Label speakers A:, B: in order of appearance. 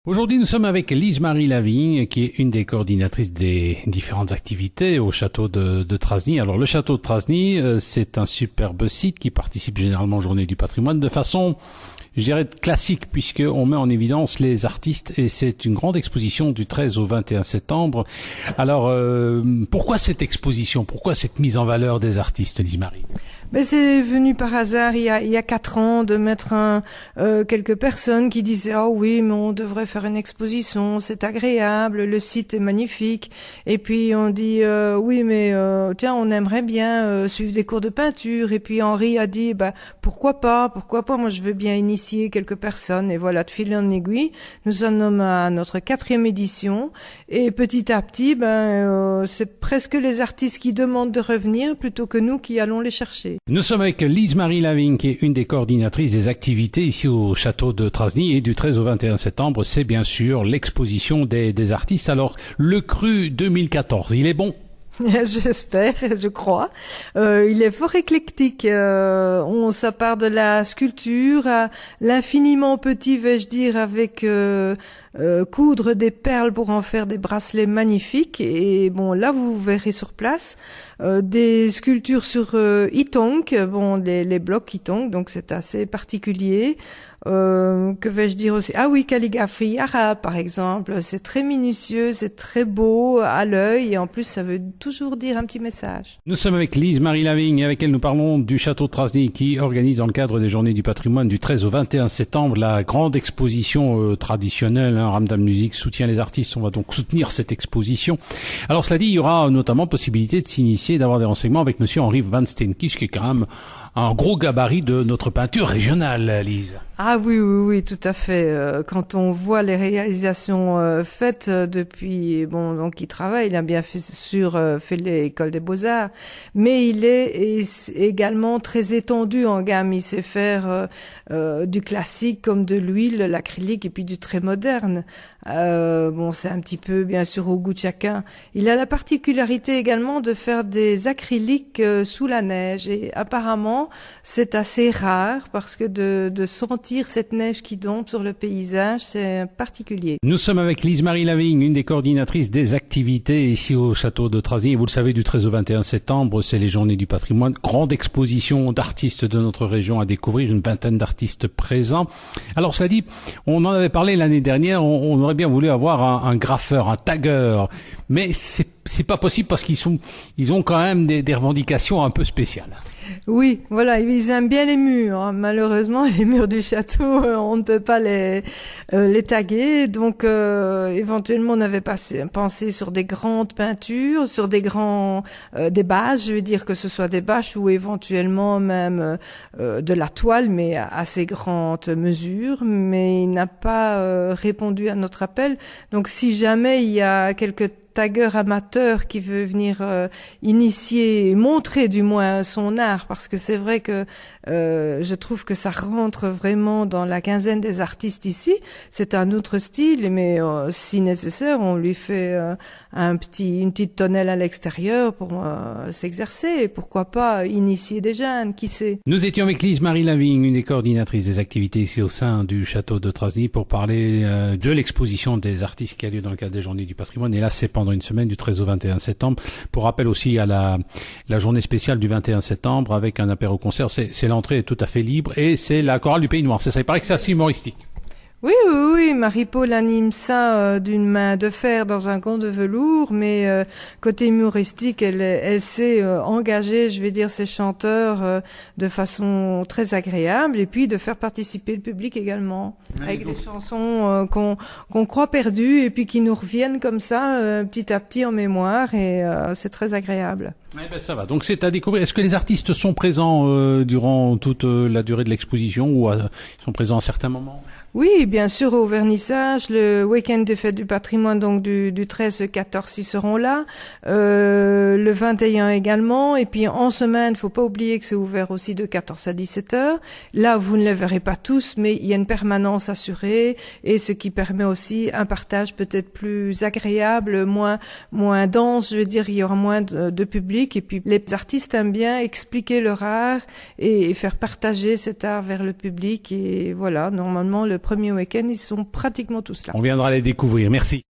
A: Aujourd'hui, nous sommes avec Lise-Marie Lavigne, qui est une des coordinatrices des différentes activités au château de Trasny. Alors, le château de Trasny, c'est un superbe site qui participe généralement aux Journées du patrimoine de façon, je dirais, classique, puisqu'on met en évidence les artistes et c'est une grande exposition du 13 au 21 septembre. Alors, pourquoi cette exposition? Pourquoi cette mise en valeur des artistes, Lise-Marie?
B: Ben c'est venu par hasard il y a 4 ans de mettre quelques personnes qui disaient ah oui mais on devrait faire une exposition, c'est agréable, le site est magnifique, et puis on dit oui mais tiens on aimerait bien suivre des cours de peinture, et puis Henri a dit bah pourquoi pas, moi je veux bien initier quelques personnes, et voilà, de fil en aiguille nous en sommes à notre 4e édition, et petit à petit c'est presque les artistes qui demandent de revenir plutôt que nous qui allons les chercher.
A: Nous sommes avec Lise-Marie Lavigne, qui est une des coordinatrices des activités ici au château de Trasny, et du 13 au 21 septembre, c'est bien sûr l'exposition des artistes. Alors, le cru 2014, il est bon?
B: J'espère, je crois. Il est fort éclectique. Ça part de la sculpture à l'infiniment petit, vais-je dire, avec coudre des perles pour en faire des bracelets magnifiques. Et bon, là, vous verrez sur place des sculptures sur Itonk, les blocs Itonk, donc c'est assez particulier. Que vais-je dire aussi? Ah oui, calligraphie arabe, par exemple. C'est très minutieux, c'est très beau à l'œil, et en plus, ça veut toujours dire un petit message.
A: Nous sommes avec Lise-Marie Lavigne, avec elle nous parlons du château de Trasny, qui organise dans le cadre des Journées du patrimoine du 13 au 21 septembre la grande exposition traditionnelle. Ramdam Music soutient les artistes, on va donc soutenir cette exposition. Alors cela dit, il y aura notamment possibilité de s'initier, d'avoir des renseignements avec monsieur Henri Van Steenkisch, qui est quand même un gros gabarit de notre peinture régionale, Lise.
B: Ah oui, tout à fait. Quand on voit les réalisations faites depuis, donc il travaille, il a bien fait l'école des Beaux-Arts, mais il est également très étendu en gamme. Il sait faire du classique comme de l'huile, l'acrylique, et puis du très moderne. C'est un petit peu, bien sûr, au goût de chacun. Il a la particularité également de faire des acryliques sous la neige, et apparemment, c'est assez rare parce que de sentir cette neige qui tombe sur le paysage, c'est particulier.
A: Nous sommes avec Lise-Marie Lavigne, une des coordinatrices des activités ici au château de Trasny. Vous le savez, du 13 au 21 septembre, c'est les Journées du patrimoine. Grande exposition d'artistes de notre région à découvrir, une vingtaine d'artistes présents. Alors cela dit, on en avait parlé l'année dernière, on aurait bien voulu avoir un graffeur, un tagueur, mais c'est pas possible parce ils ont quand même des revendications un peu spéciales.
B: Oui, voilà, ils aiment bien les murs. Malheureusement, les murs du château, on ne peut pas les taguer. Donc, éventuellement, on avait pensé sur des grandes peintures, sur des bâches. Je veux dire que ce soit des bâches ou éventuellement même de la toile, mais à assez grande mesure. Mais il n'a pas répondu à notre appel. Donc, si jamais il y a quelques tagueur amateur qui veut venir initier, montrer du moins son art, parce que c'est vrai que je trouve que ça rentre vraiment dans la quinzaine des artistes ici. C'est un autre style, mais si nécessaire, on lui fait une petite tonnelle à l'extérieur pour s'exercer. Et pourquoi pas initier des jeunes, qui sait.
A: Nous étions avec Lise-Marie Lavigne, une des coordinatrices des activités ici au sein du château de Trasny, pour parler de l'exposition des artistes qui a lieu dans le cadre des Journées du patrimoine. Et là, c'est pendant une semaine, du 13 au 21 septembre. Pour rappel aussi à la journée spéciale du 21 septembre avec un apéro-concert. L'entrée est tout à fait libre, et c'est la chorale du Pays Noir. C'est ça, il paraît que c'est assez humoristique.
B: Oui, Marie-Paul anime ça d'une main de fer dans un gant de velours, mais côté humoristique, elle s'est engagée, je vais dire, ses chanteurs de façon très agréable, et puis de faire participer le public également, avec des chansons qu'on croit perdues, et puis qui nous reviennent comme ça, petit à petit en mémoire, et c'est très agréable.
A: Ça va, donc c'est à découvrir. Est-ce que les artistes sont présents durant toute la durée de l'exposition, ou ils sont présents à certains moments?
B: Oui, bien sûr, au vernissage, le week-end des fêtes du patrimoine, donc du 13 au 14, ils seront là, le 21 également, et puis en semaine, faut pas oublier que c'est ouvert aussi de 14 à 17 heures. Là, vous ne les verrez pas tous, mais il y a une permanence assurée, et ce qui permet aussi un partage peut-être plus agréable, moins dense, je veux dire, il y aura moins de public, et puis les artistes aiment bien expliquer leur art et faire partager cet art vers le public, et voilà, normalement, le le premier week-end, ils sont pratiquement tous là.
A: On viendra les découvrir. Merci.